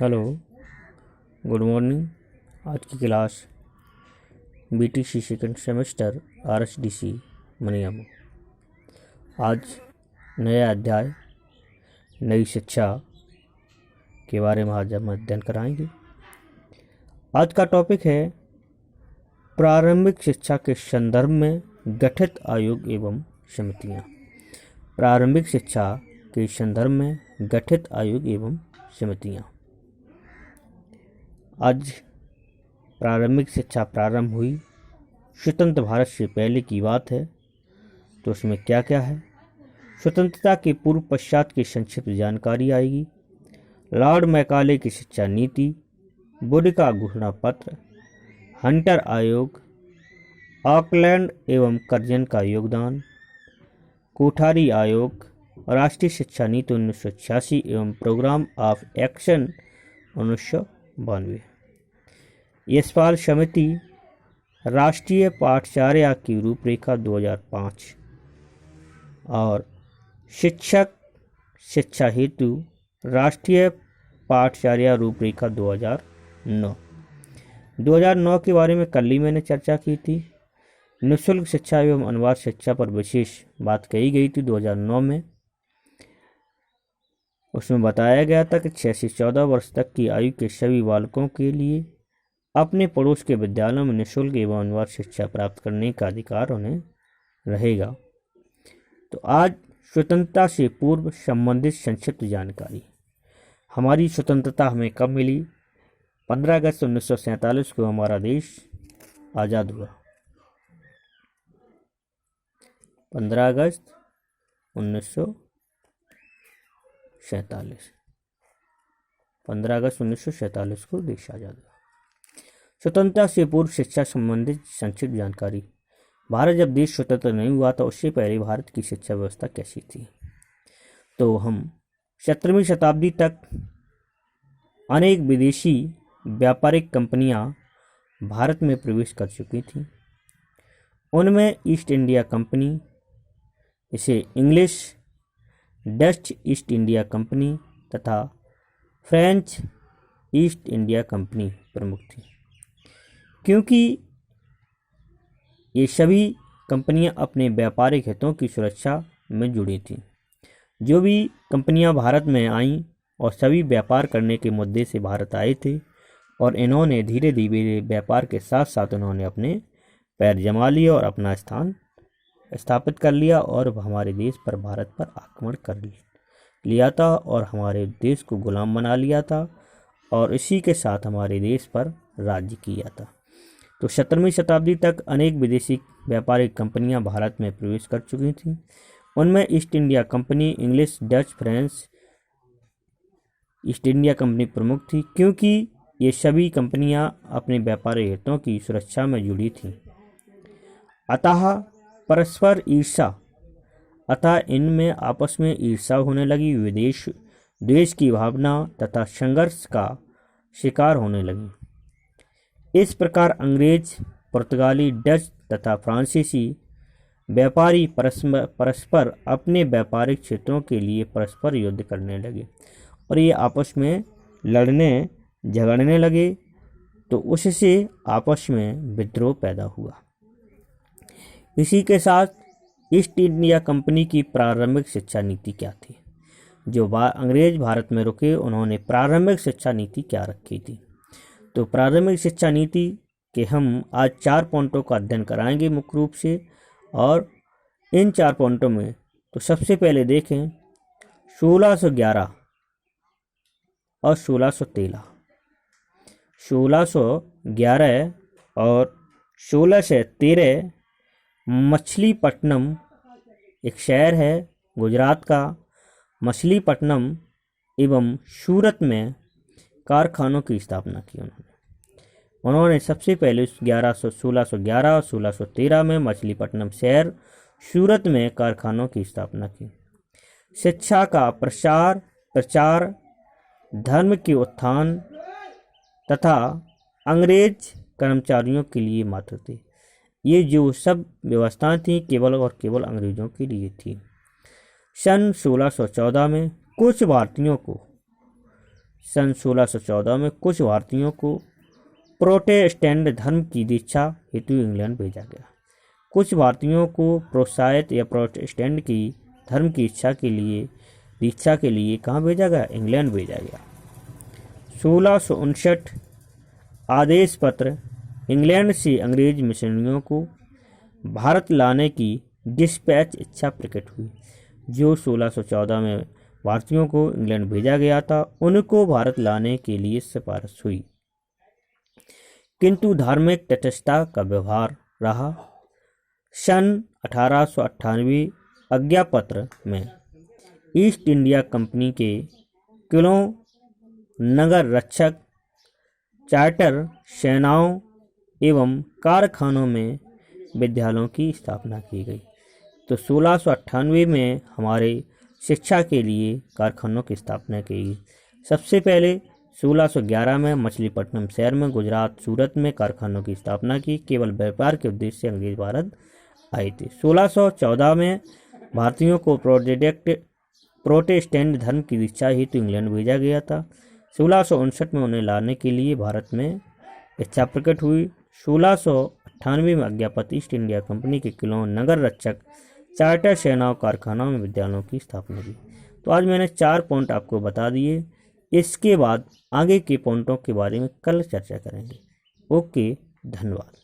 Hello, good morning. आज की class BTC second semester RSDC मनियामू। आज नया अध्याय नई शिक्षा के बारे में आज हम अध्ययन कराएंगे। आज का टॉपिक है प्रारंभिक शिक्षा के संदर्भ में गठित आयोग एवं समितियां। प्रारंभिक शिक्षा के संदर्भ में गठित आयोग एवं समितियां। आज प्रारंभिक शिक्षा प्रारंभ हुई स्वतंत्र भारत से पहले की बात है। तो उसमें क्या क्या है? स्वतंत्रता के पूर्व पश्चात की संक्षिप्त जानकारी आएगी। लॉर्ड मैकाले की शिक्षा नीति, वुड का घोषणा पत्र, हंटर आयोग, ऑकलैंड एवं कर्जन का योगदान, कोठारी आयोग, राष्ट्रीय शिक्षा नीति 1986 एवं प्रोग्राम ऑफ एक्शन 1992, यशपाल समिति, राष्ट्रीय पाठचर्या की रूपरेखा 2005 और शिक्षक शिक्षा हेतु राष्ट्रीय पाठचर्या रूपरेखा 2009। 2009 के बारे में कल ही मैंने चर्चा की थी। निःशुल्क शिक्षा एवं अनिवार्य शिक्षा पर विशेष बात कही गई थी 2009 में। उसमें बताया गया था कि 6 से 14 वर्ष तक की आयु के सभी बालकों के लिए अपने पड़ोस के विद्यालयों में निःशुल्क एवं अनिवार्य शिक्षा प्राप्त करने का अधिकार उन्हें रहेगा। तो आज स्वतंत्रता से पूर्व संबंधित संक्षिप्त जानकारी। हमारी स्वतंत्रता हमें कब मिली? 15 अगस्त 1947 को हमारा देश आज़ाद हुआ। 15 अगस्त 1947 15 अगस्त 1947 को देश आज़ाद हुआ। स्वतंत्रता से पूर्व शिक्षा संबंधित संक्षिप्त जानकारी। भारत जब देश स्वतंत्र नहीं हुआ था उससे पहले भारत की शिक्षा व्यवस्था कैसी थी? तो हम 17वीं शताब्दी तक अनेक विदेशी व्यापारिक कंपनियां भारत में प्रवेश कर चुकी थीं। उनमें ईस्ट इंडिया कंपनी, इसे English Dutch east India company तथा फ्रेंच ईस्ट इंडिया कंपनी प्रमुख थी। क्योंकि ये सभी कंपनियां अपने व्यापारिक हितों की सुरक्षा में जुड़ी थीं। जो भी कंपनियां भारत में आईं और सभी व्यापार करने के मुद्दे से भारत आए थे और इन्होंने धीरे धीरे व्यापार के साथ साथ उन्होंने अपने पैर जमा लिए और अपना स्थान स्थापित कर लिया और हमारे देश पर भारत पर आक्रमण कर लिया था और हमारे देश को गुलाम बना लिया था और इसी के साथ हमारे देश पर राज्य किया था। तो 17वीं शताब्दी तक अनेक विदेशी व्यापारिक कंपनियां भारत में प्रवेश कर चुकी थीं। उनमें east India company, English Dutch French east India company प्रमुख थी। क्योंकि ये सभी कंपनियां अपने व्यापारिक हितों की सुरक्षा में जुड़ी थीं। अतः परस्पर ईर्ष्या अतः इनमें आपस में ईर्ष्या होने लगी, विदेश द्वेष की भावना तथा संघर्ष का शिकार होने लगी। इस प्रकार अंग्रेज, पुर्तगाली, डच तथा फ्रांसीसी व्यापारी परस्पर अपने व्यापारिक क्षेत्रों के लिए परस्पर युद्ध करने लगे और ये आपस में लड़ने झगड़ने लगे। तो उससे आपस में विद्रोह पैदा हुआ। इसी के साथ ईस्ट इंडिया कंपनी की प्रारंभिक शिक्षा नीति क्या थी? जो अंग्रेज भारत में रुके उन्होंने प्रारंभिक शिक्षा नीति क्या रखी थी? तो प्रारंभिक शिक्षा नीति के हम आज 4 पॉइंटों का अध्ययन कराएंगे मुख्य रूप से। और इन 4 पॉइंटों में तो सबसे पहले देखें 1611 और 1613। 1611 और 1613 मछलीपट्टनम एक शहर है गुजरात का। मछलीपट्टनम एवं सूरत में कारखानों की स्थापना की उन्होंने सबसे पहले 1611 और 1613 में मछलीपट्टनम शहर सूरत में कारखानों की स्थापना की। शिक्षा का प्रचार, धर्म के उत्थान तथा अंग्रेज कर्मचारियों के लिए मात्र थे। ये जो सब व्यवस्थाएं थी केवल और केवल अंग्रेजों के लिए थी। सन 1614 में कुछ भारतीयों को सन 1614 में कुछ भारतीयों को प्रोटेस्टेंट धर्म की दीक्षा हेतु इंग्लैंड भेजा गया। कुछ भारतीयों को प्रोत्साहित या प्रोटेस्टेंट की धर्म की दीक्षा के लिए कहाँ भेजा गया? इंग्लैंड भेजा गया। 1659 आदेश पत्र इंग्लैंड से अंग्रेज मिशनरियों को भारत लाने की डिस्पैच इच्छा प्रकट हुई। जो 1614 में भारतीयों को इंग्लैंड भेजा गया था, उनको भारत लाने के लिए सिफारिश हुई, किंतु धार्मिक तटस्थता का व्यवहार रहा। सन 1898 आज्ञा पत्र में ईस्ट इंडिया कंपनी के किलों, नगर रक्षक, चार्टर सेनाओं एवं कारखानों में विद्यालयों की स्थापना की गई। तो 1698 में हमारे शिक्षा के लिए कारखानों की स्थापना की गई। सबसे पहले 1611 में मछलीपट्टनम शहर में, गुजरात सूरत में कारखानों की स्थापना की। केवल व्यापार के उद्देश्य से अंग्रेज भारत आए थे। 1614 में भारतीयों को प्रोटेस्टेंट धर्म की दीक्षा हेतु इंग्लैंड भेजा गया था। 1659 में उन्हें लाने के लिए भारत में इच्छा प्रकट हुई। 1698 में अज्ञापत्र ईस्ट इंडिया कंपनी के किलों, नगर रक्षक, चार्टर सेनाओं, कारखानों में विद्यालयों की स्थापना की। तो आज मैंने 4 पॉइंट आपको बता दिए। इसके बाद आगे के पॉइंटों के बारे में कल चर्चा करेंगे। ओके, धन्यवाद।